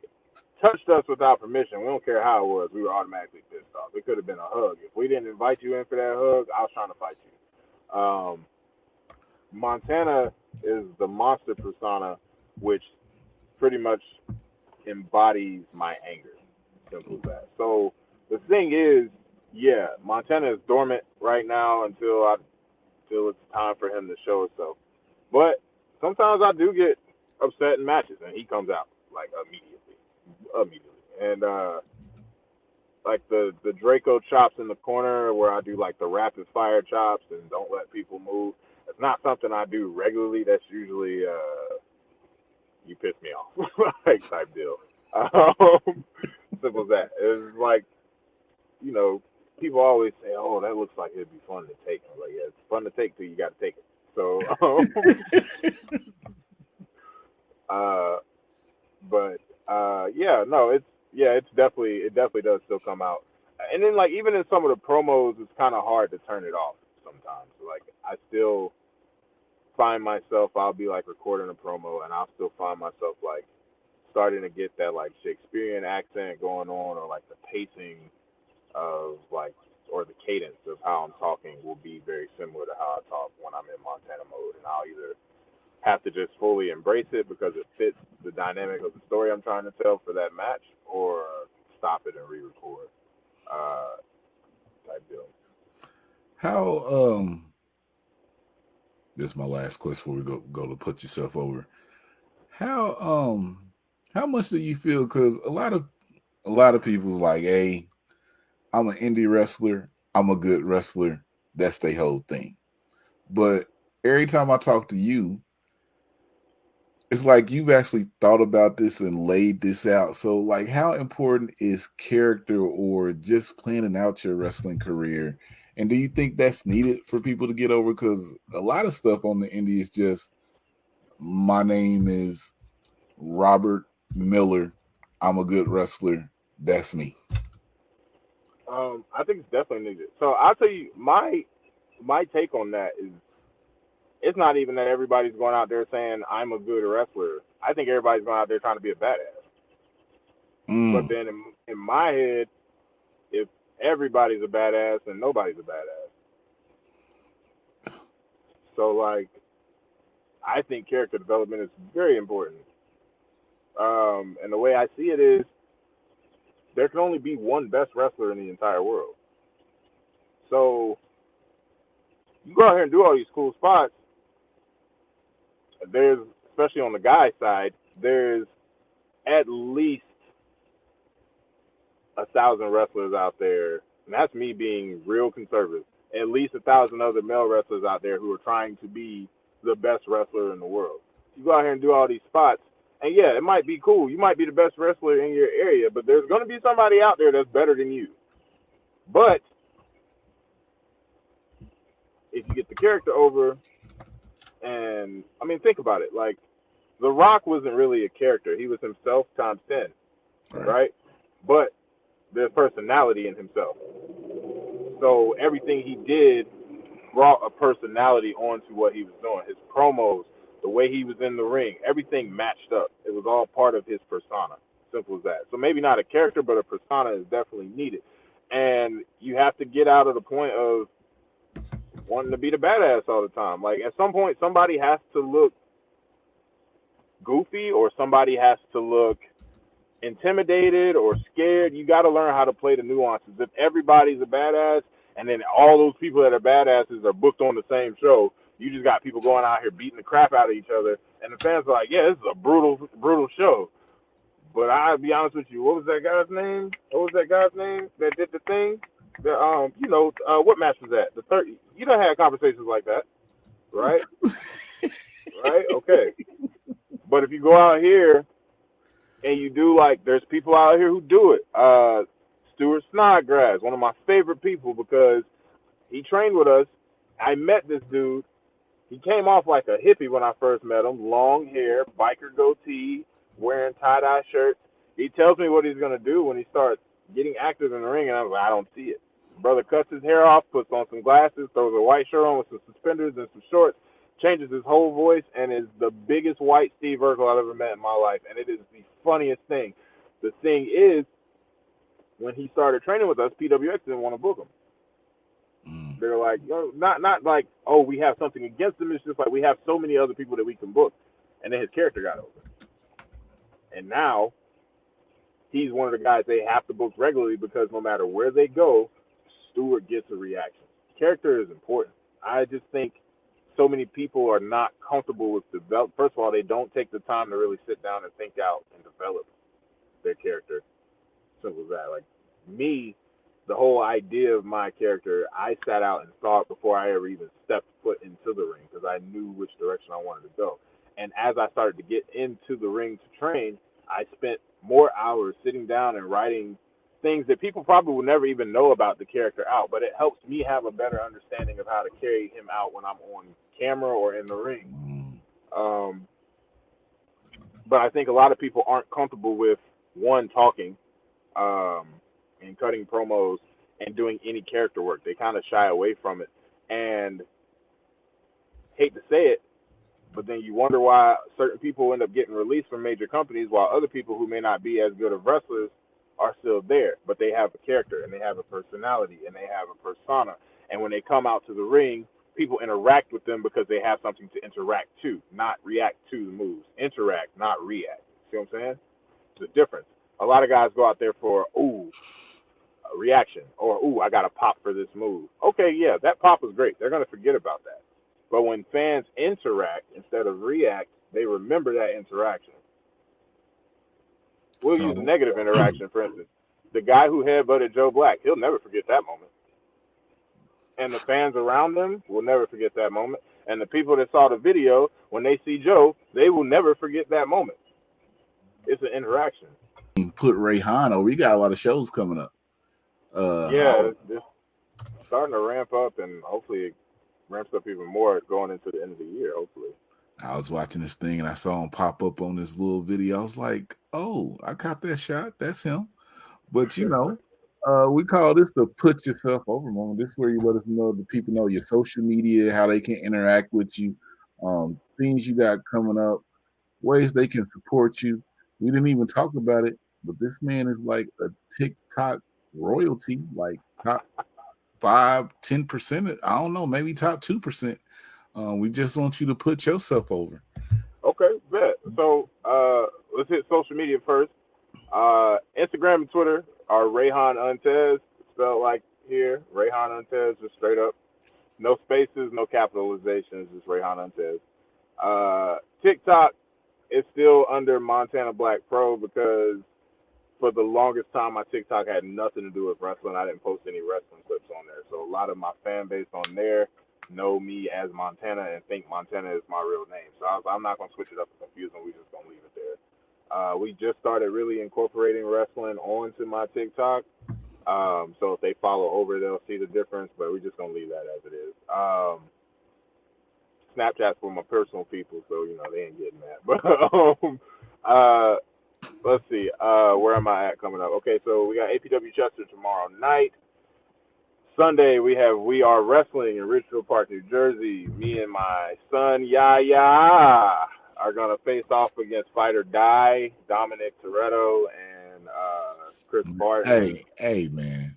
touched us without permission, we don't care how it was, we were automatically pissed off. It could have been a hug. If we didn't invite you in for that hug, I was trying to fight you. Montana is the monster persona, which pretty much embodies my anger. Simple as that. So the thing is, yeah, Montana is dormant right now until it's time for him to show himself. But sometimes I do get upset in matches, and he comes out like immediately, and like the Draco chops in the corner where I do like the rapid fire chops and don't let people move. It's not something I do regularly. That's usually you piss me off like type deal. Simple as that. It's like, you know, people always say, "Oh, that looks like it'd be fun to take." I'm like, yeah, it's fun to take till you got to take it. So, uh, but yeah, no, it definitely does still come out. And then like even in some of the promos, it's kind of hard to turn it off sometimes. Like I still find myself, I'll be like recording a promo, and I'll still find myself like starting to get that like Shakespearean accent going on, or like the pacing of like, or the cadence of how I'm talking will be very similar to how I talk when I'm in Montana mode, and I'll either have to just fully embrace it because it fits the dynamic of the story I'm trying to tell for that match, or stop it and re-record type deal. How this is my last question before we go to put yourself over. How much do you feel? Because a lot of people's like, hey, I'm an indie wrestler, I'm a good wrestler. That's their whole thing. But every time I talk to you, it's like you've actually thought about this and laid this out. So, like, how important is character or just planning out your wrestling career? And do you think that's needed for people to get over? Because a lot of stuff on the indie is just, my name is Robert Miller. I'm a good wrestler. That's me. I think it's definitely needed. So I'll tell you my take on that is, it's not even that everybody's going out there saying I'm a good wrestler. I think everybody's going out there trying to be a badass. But then in my head, if everybody's a badass, then nobody's a badass. So like, I think character development is very important. And the way I see it is, there can only be one best wrestler in the entire world. So you go out here and do all these cool spots. There's, especially on the guy side, there's at least 1,000 wrestlers out there, and that's me being real conservative. At least 1,000 other male wrestlers out there who are trying to be the best wrestler in the world. You go out here and do all these spots, and yeah, it might be cool. You might be the best wrestler in your area, but there's going to be somebody out there that's better than you. But if you get the character over, and I mean, think about it. Like, The Rock wasn't really a character. He was himself times 10, right? But there's personality in himself. So everything he did brought a personality onto what he was doing. His promos, the way he was in the ring, everything matched up. It was all part of his persona. Simple as that. So maybe not a character, but a persona is definitely needed. And you have to get out of the point of wanting to be the badass all the time. Like, at some point, somebody has to look goofy, or somebody has to look intimidated or scared. You got to learn how to play the nuances. If everybody's a badass, and then all those people that are badasses are booked on the same show, you just got people going out here beating the crap out of each other, and the fans are like, yeah, this is a brutal show. But I'll be honest with you, what was that guy's name that did the thing? What match was that? The third. You done had conversations like that, right? Right? Okay. But if you go out here and you do, like, there's people out here who do it. Stuart Snodgrass, one of my favorite people, because he trained with us. I met this dude. He came off like a hippie when I first met him. Long hair, biker goatee, wearing tie-dye shirts. He tells me what he's going to do when he starts getting active in the ring, and I'm like, I don't see it. Brother cuts his hair off, puts on some glasses, throws a white shirt on with some suspenders and some shorts, changes his whole voice, and is the biggest white Steve Urkel I've ever met in my life. And it is the funniest thing. The thing is, when he started training with us, PWX didn't want to book him. They're like, not like, oh, we have something against him. It's just like, we have so many other people that we can book. And then his character got over. And now he's one of the guys they have to book regularly, because no matter where they go, Stewart gets a reaction. Character is important. I just think so many people are not comfortable with develop. First of all, they don't take the time to really sit down and think out and develop their character. Simple as that. Like me, the whole idea of my character, I sat out and thought before I ever even stepped foot into the ring because I knew which direction I wanted to go. And as I started to get into the ring to train, I spent more hours sitting down and writing things that people probably will never even know about the character out, but it helps me have a better understanding of how to carry him out when I'm on camera or in the ring. But I think a lot of people aren't comfortable with one talking and cutting promos and doing any character work. They kind of shy away from it, and hate to say it, but then you wonder why certain people end up getting released from major companies while other people who may not be as good of wrestlers are still there, but they have a character and they have a personality and they have a persona. And when they come out to the ring, people interact with them because they have something to interact to, not react to the moves. Interact, not react. See what I'm saying? It's a difference. A lot of guys go out there for, ooh, a reaction, or, ooh, I got a pop for this move. Okay, yeah, that pop was great. They're going to forget about that. But when fans interact instead of react, they remember that interaction. We'll use a negative interaction, for instance. The guy who headbutted Joe Black, he'll never forget that moment. And the fans around them will never forget that moment. And the people that saw the video, when they see Joe, they will never forget that moment. It's an interaction. Put Reyhan over. We got a lot of shows coming up. It's starting to ramp up, and hopefully it ramps up even more going into the end of the year, hopefully. I was watching this thing and I saw him pop up on this little video. I was like, oh, I caught that shot. That's him. But, you know, we call this the put yourself over moment. This is where you let us know, the people know your social media, how they can interact with you, things you got coming up, ways they can support you. We didn't even talk about it, but this man is like a TikTok royalty, like top 5-10%. I don't know, maybe top 2%. We just want you to put yourself over. Okay, bet. So let's hit social media first. Instagram and Twitter are Reyhan Inteus, spelled like here. Reyhan Inteus, just straight up. No spaces, no capitalizations, just Reyhan Inteus. TikTok is still under Montana Black Pro because for the longest time my TikTok had nothing to do with wrestling. I didn't post any wrestling clips on there. So a lot of my fan base on there know me as Montana and think Montana is my real name. So I'm not going to switch it up and confuse them. We just going to leave it there. We just started really incorporating wrestling onto my TikTok. So if they follow over, they'll see the difference, but we're just going to leave that as it is. Snapchat's for my personal people, so, you know, they ain't getting that. But let's see. Where am I at coming up? Okay, so we got APWTees tomorrow night. Sunday, we have We Are Wrestling in Ridgefield Park, New Jersey. Me and my son, Yaya, are going to face off against Fight or Die, Dominic Toretto, and Chris Barton. Hey, man.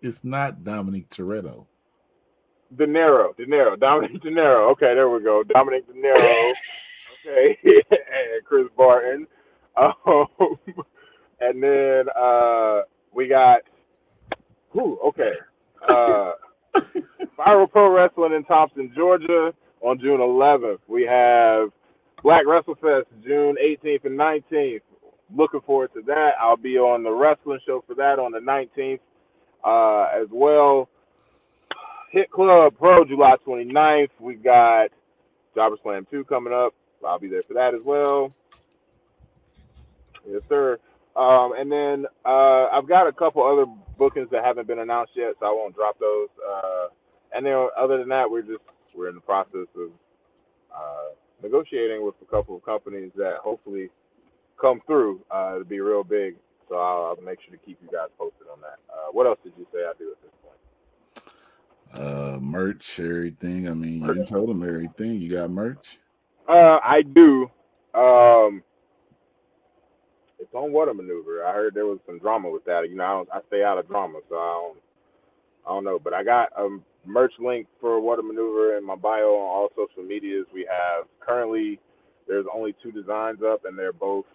It's not Dominic Toretto. De Niro. Dominic De Niro. Okay, there we go. Dominic De Niro. Okay, and Chris Barton. And then we got, okay. Viral Pro Wrestling in Thompson, Georgia on June 11th. We have Black Wrestle Fest June 18th and 19th. Looking forward to that. I'll be on the wrestling show for that on the 19th as well. Hit Club Pro July 29th. We got Jobber Slam 2 coming up. I'll be there for that as well. Yes, sir. And then I've got a couple other bookings that haven't been announced yet, so I won't drop those. And then other than that, we're in the process of negotiating with a couple of companies that hopefully come through to be real big. So I'll make sure to keep you guys posted on that. What else did you say I do at this point? Merch, everything. I mean, you told them everything. You got merch? I do. It's on What a Maneuver. I heard there was some drama with that. You know, I stay out of drama, so I don't know. But I got a merch link for What a Maneuver in my bio on all social medias. We have currently, there's only 2 designs up, and they're both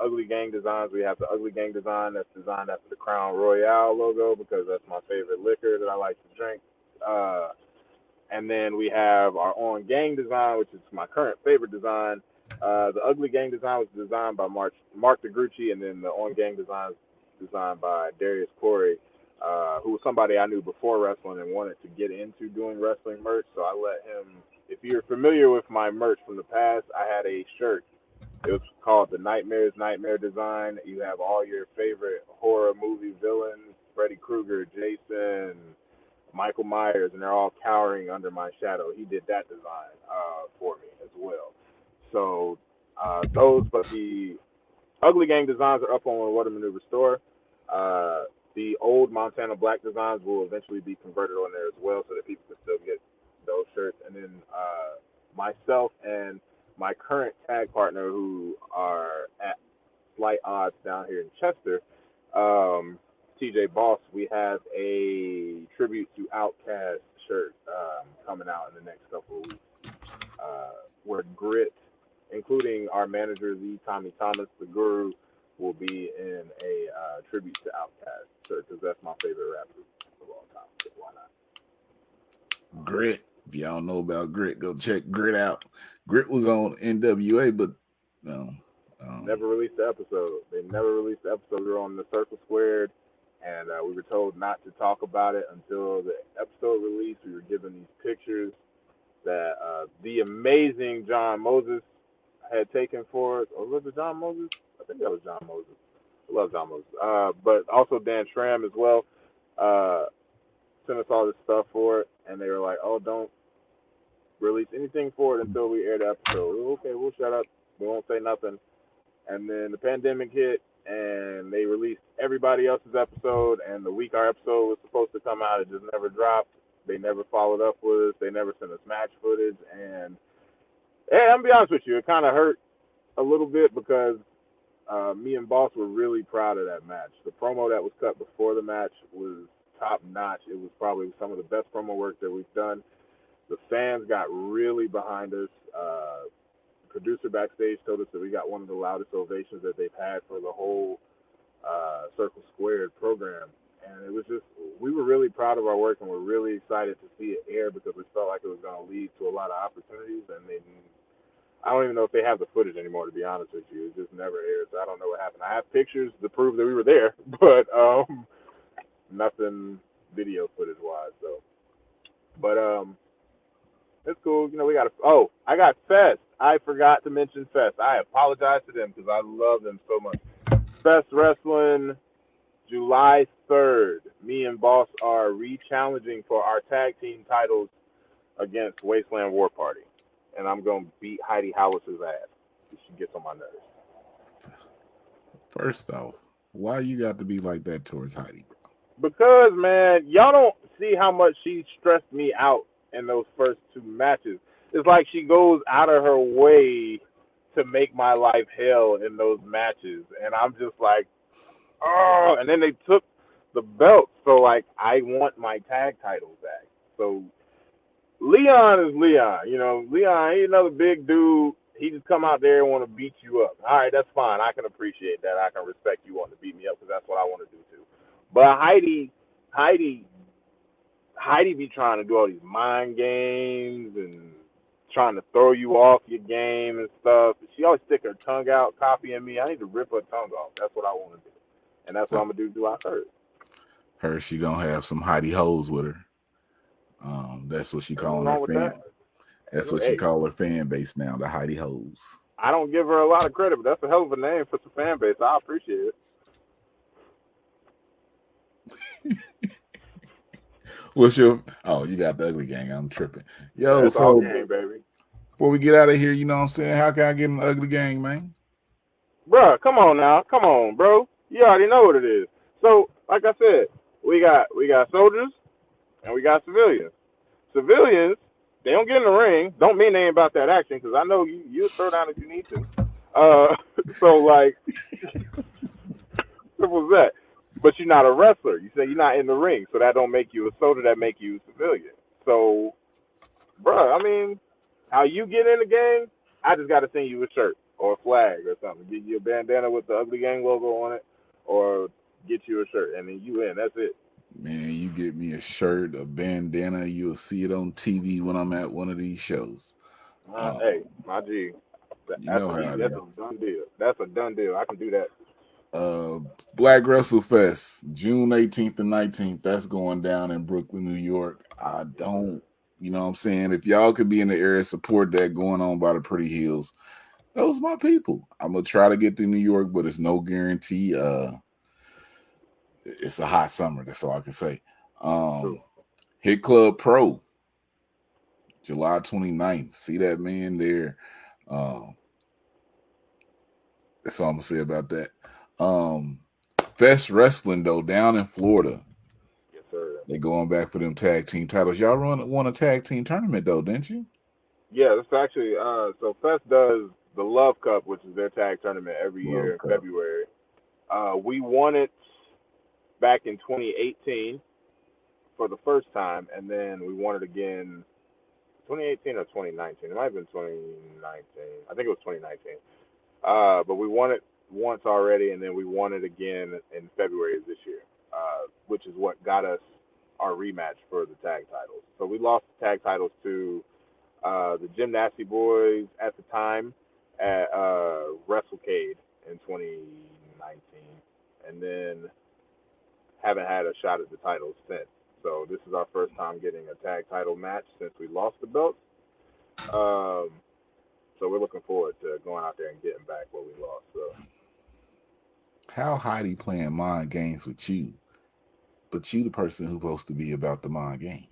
Uglee Gang designs. We have the Uglee Gang design that's designed after the Crown Royale logo because that's my favorite liquor that I like to drink. And then we have our On Gang design, which is my current favorite design. The Ugly Gang design was designed by Mark DeGrucci, and then the On Gang design was designed by Darius Corey, who was somebody I knew before wrestling and wanted to get into doing wrestling merch. So I let him. If you're familiar with my merch from the past, I had a shirt. It was called the Nightmare design. You have all your favorite horror movie villains: Freddy Krueger, Jason, Michael Myers, and they're all cowering under my shadow. He did that design for me as well. So but the Ugly Gang designs are up on What a Maneuver store. The old Montana Black designs will eventually be converted on there as well, so that people can still get those shirts. And then myself and my current tag partner, who are at slight odds down here in Chester, TJ Boss, we have a tribute to Outkast shirt coming out in the next couple of weeks. Where Grit, including our manager, Tommy Thomas, the Guru, will be in a tribute to Outkast shirt, because that's my favorite rap group of all time. So why not? Grit. If y'all don't know about Grit, go check Grit out. Grit was on NWA, but never released the episode. They never released the episode. We were on the Circle Squared, and we were told not to talk about it until the episode released. We were given these pictures that the amazing John Moses had taken for us. Or was it John Moses? I think that was John Moses. I love John Moses. But also Dan Schramm as well sent us all this stuff for it, and they were like, oh, don't release anything for it until we air the episode. Okay, we'll shut up. We won't say nothing. And then the pandemic hit, and they released everybody else's episode, and the week our episode was supposed to come out, it just never dropped. They never followed up with us. They never sent us match footage. And I'm going to be honest with you, it kind of hurt a little bit, because me and Boss were really proud of that match. The promo that was cut before the match was top notch. It was probably some of the best promo work that we've done. The fans got really behind us. The producer backstage told us that we got one of the loudest ovations that they've had for the whole Circle Squared program. And it was just, we were really proud of our work, and we're really excited to see it air, because we felt like it was going to lead to a lot of opportunities. And I don't even know if they have the footage anymore, to be honest with you. It just never aired, so I don't know what happened. I have pictures to prove that we were there, but nothing video footage-wise. So, but it's cool. You know, I got Fest. I forgot to mention Fest. I apologize to them, because I love them so much. Fest Wrestling, July 3rd. Me and Boss are re-challenging for our tag team titles against Wasteland War Party. And I'm going to beat Heidi Hollis's ass. She gets on my nerves. First off, why you got to be like that towards Heidi, bro? Because, man, y'all don't see how much she stressed me out in those first two matches. It's like she goes out of her way to make my life hell in those matches. And I'm just like, oh. And then they took the belt. So, like, I want my tag titles back. So Leon is Leon. You know, Leon ain't another big dude. He just come out there and want to beat you up. All right, that's fine. I can appreciate that. I can respect you wanting to beat me up, because that's what I want to do too. But Heidi be trying to do all these mind games and trying to throw you off your game and stuff. She always stick her tongue out, copying me. I need to rip her tongue off. That's what I want to do. And that's what I'm going to do July 3rd. Her, she going to have some Heidi hoes with her. That's what she calling her fan. That's what she call her fan base now, the Heidi hoes. I don't give her a lot of credit, but that's a hell of a name for some fan base. I appreciate it. What's your? Oh, you got the Ugly Gang. I'm tripping. Yo, yeah, so gang, baby. Before we get out of here, you know what I'm saying? How can I get in the Ugly Gang, man? Bruh, come on now. Come on, bro. You already know what it is. So, like I said, we got soldiers and we got civilians. Civilians, they don't get in the ring. Don't mean they ain't about that action, because I know you'll throw down if you need to. So, like, simple as that. But you're not a wrestler. You say you're not in the ring, so that don't make you a soldier. That make you a civilian. So, bruh, I mean, how you get in the gang, I just got to send you a shirt or a flag or something. Get you a bandana with the Ugly Gang logo on it, or get you a shirt, and then you in. That's it. Man, you get me a shirt, a bandana, you'll see it on TV when I'm at one of these shows. Hey, my G, You that's know how it that's is. a done deal. That's a done deal. I can do that. Uh, Black Wrestle Fest, June 18th and 19th. That's going down in Brooklyn, New York. I Yes, sir. don't, you know what I'm saying? If y'all could be in the area, support that going on by the Pretty Hills. Those my people. I'm gonna try to get to New York, but it's no guarantee. It's a hot summer. That's all I can say. True. Hit Club Pro, July 29th. See that man there. Um, that's all I'm gonna say about that. Um, Fest Wrestling though, down in Florida. Yes, sir. They going back for them tag team titles. Y'all won a tag team tournament though, didn't you? Yeah, it's actually so Fest does the Love Cup, which is their tag tournament every year World in Cup. February. We won it back in 2018 for the first time, and then we won it again 2018 or 2019. It might have been 2019. I think it was 2019. But we won it once already, and then we won it again in February of this year, which is what got us our rematch for the tag titles. So we lost the tag titles to the Gym Nasty Boys at the time at WrestleCade in 2019, and then haven't had a shot at the titles since. So this is our first time getting a tag title match since we lost the belts. Um, so we're looking forward to going out there and getting back what we lost. So How Heidi playing mind games with you, but you the person who's supposed to be about the mind games.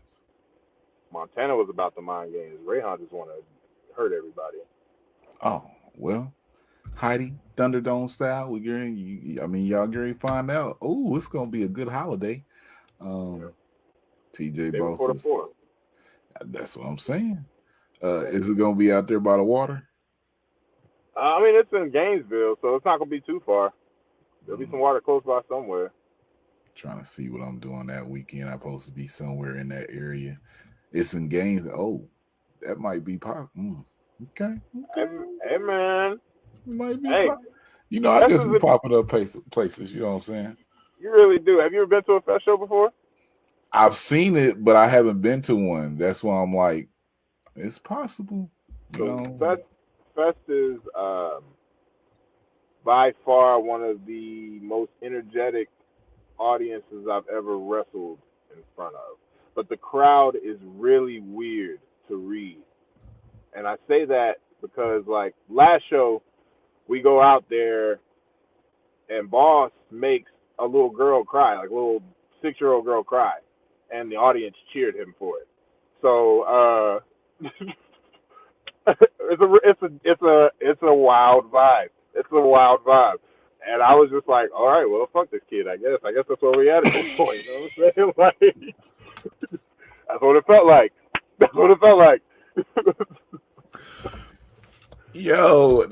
Montana was about the mind games. Reyhan just want to hurt everybody. Oh well, Heidi Thunderdome style. We getting. I mean, y'all getting to find out. Oh, it's gonna be a good holiday. Yeah. Um, TJ Day Boss before the is. fourth. That's what I'm saying. Yeah. Is it gonna be out there by the water? I mean, it's in Gainesville, so it's not gonna be too far. There'll be some Mm, water close by somewhere. trying to see what I'm doing that weekend. I'm supposed to be somewhere in that area. It's in Gaines. Oh, that might be pop. Okay, Hey, okay, hey, man. it might be Hey, pop. You know, I Fest just is be a, popping up places. You know what I'm saying? you really do. Have you ever been to a Fest show before? I've seen it, but I haven't been to one. That's why I'm like, it's possible. You So know, Fest is by far one of the most energetic audiences I've ever wrestled in front of. But the crowd is really weird to read. And I say that because like last show we go out there and Boss makes a little girl cry, like a little 6-year-old girl cry, and the audience cheered him for it. So it's a wild vibe. It's a wild vibe. And I was just like, all right, well, fuck this kid. I guess that's where we at this point. You know what I'm saying? Like, that's what it felt like. That's what it felt like. yo,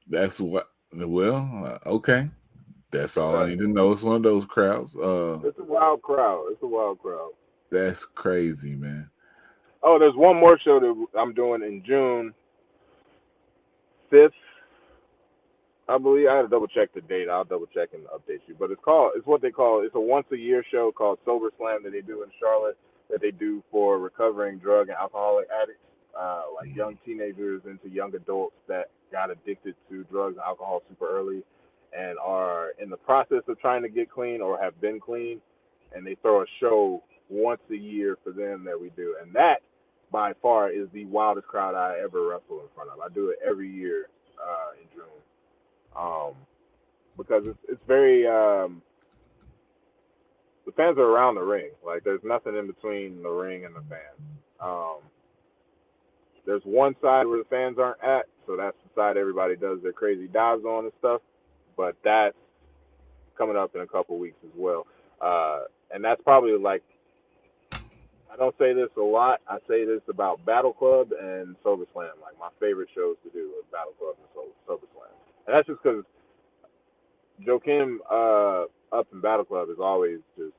that's what. Well, okay, that's all I Yeah, need to know. It's one of those crowds. it's a wild crowd. It's a wild crowd. That's crazy, man. Oh, there's one more show that I'm doing in June 5th, I believe. I had to double check the date. I'll double check and update you. But it's what they call, it's a once a year show called Sober Slam that they do in Charlotte, that they do for recovering drug and alcoholic addicts, like young teenagers into young adults that got addicted to drugs and alcohol super early and are in the process of trying to get clean or have been clean. And they throw a show once a year for them that we do. And that, by far, is the wildest crowd I ever wrestle in front of. I do it every year in June, um, because it's very the fans are around the ring. Like there's nothing in between the ring and the fans. There's one side where the fans aren't at, so that's the side everybody does their crazy dives on and stuff. But that's coming up in a couple weeks as well. And that's probably like, I don't say this a lot. I say this about Battle Club and Sober Slam. Like my favorite shows to do are Battle Club and Sober Slam. And that's just because Joe Kim up in Battle Club is always just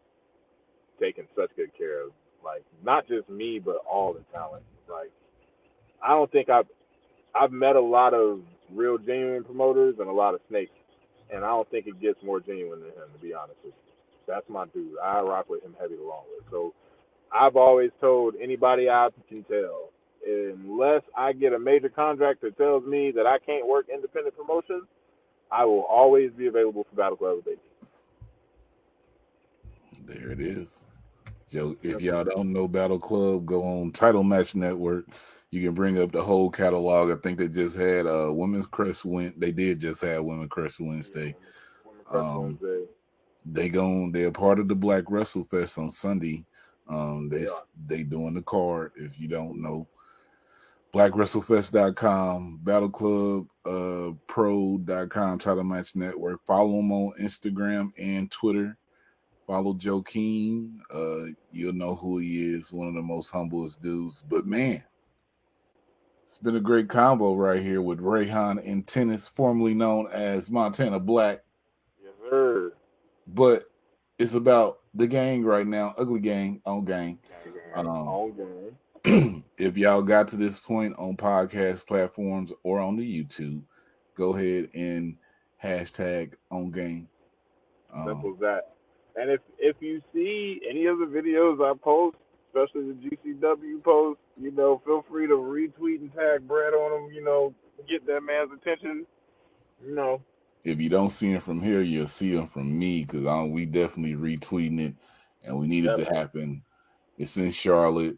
taking such good care of, like, not just me but all the talent. Like I don't think I've met a lot of real genuine promoters and a lot of snakes, and I don't think it gets more genuine than him, to be honest with you. That's my dude. I rock with him heavy the long way. So I've always told anybody I can tell, unless I get a major contract that tells me that I can't work independent promotions, I will always be available for Battle Club, baby. There it is. So if y'all don't know Battle Club, go on Title Match Network. You can bring up the whole catalog. I think they just had Women's Crest Wednesday. They did just have Women's Crest Wednesday. They're part of the Black Wrestle Fest on Sunday. They doing the card. If you don't know, blackwrestlefest.com, battleclubpro.com, Title Match Network. Follow them on Instagram and Twitter. Follow Joe King. You'll know who he is. One of the most humblest dudes. But man, it's been a great combo right here with Reyhan Inteus, formerly known as Montana Black. Yes, sir. But it's about the gang right now, Uglee Gang on Gang. If y'all got to this point on podcast platforms or on the YouTube, go ahead and hashtag on Gang. Simple as that. And if you see any of the videos I post, especially the GCW post, feel free to retweet and tag Brad on them, get that man's attention, If you don't see him from here, you'll see him from me, because we definitely retweeting it, and we need it to happen. It's in Charlotte.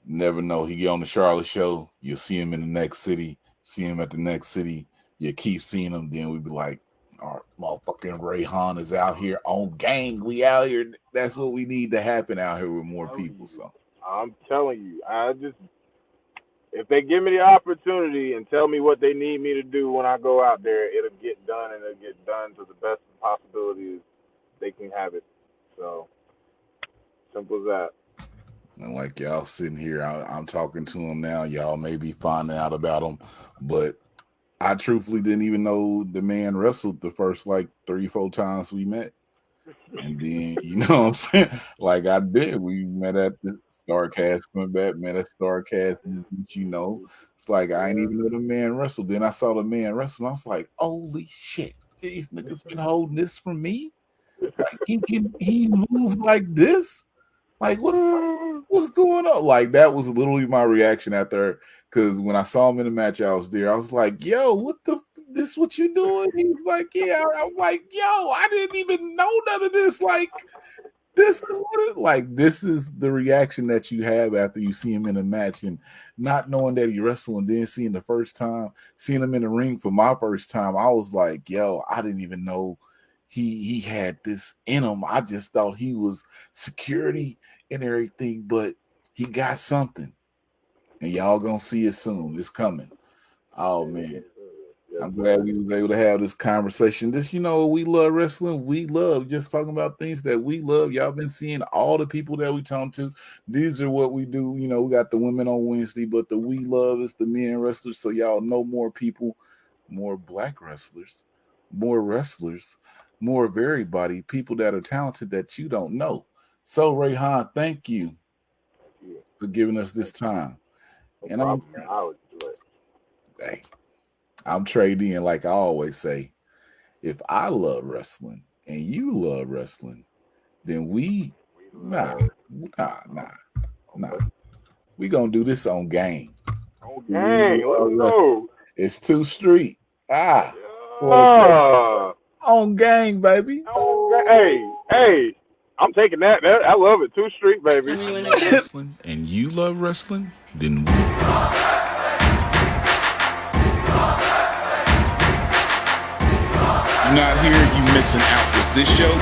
Never know. He get on the Charlotte show, you'll see him in the next city, see him at the next city, you keep seeing him, then we be like, our motherfucking Reyhan is out here on Gang. We out here. That's what we need to happen out here with more people. So I'm telling you, if they give me the opportunity and tell me what they need me to do when I go out there, it'll get done, and it'll get done to the best possibilities they can have it. So simple as that. And like y'all sitting here, I'm talking to him now. Y'all may be finding out about him, but I truthfully didn't even know the man wrestled the first 3-4 times we met. And then, you know what I'm saying? Like I did. We met at the StarCast, went back, met at StarCast, It's like I ain't even know the man wrestled. Then I saw the man wrestle, and I was like, holy shit, these niggas been holding this from me? Like he move like this? Like what's going on? Like that was literally my reaction after, because when I saw him in the match, I was there. I was like, yo, this what you doing? He was like, yeah. I was like, yo, I didn't even know none of this. Like, this is this is the reaction that you have after you see him in a match, and not knowing that he wrestled, and then seeing him in the ring for my first time. I was like, yo, I didn't even know he had this in him. I just thought he was security and everything, but he got something, and y'all gonna see it soon. It's coming. Oh man, I'm glad we was able to have this conversation. We love wrestling. We love just talking about things that we love. Y'all been seeing all the people that we talk to. These are what we do. We got the women on Wednesday, but the we love is the men wrestlers. So y'all know more people, more black wrestlers, more more of everybody, people that are talented that you don't know. So Reyhan, thank you for giving us this time. And I'm trading in, like I always say, if I love wrestling and you love wrestling, then we we gonna do this on Gang. On Gang, let's go. It's 2 Street. On Gang, baby. Hey, I'm taking that. I love it. 2 Street, baby. Wrestling and you love wrestling, then we. You're not here, you missing out. Is this show?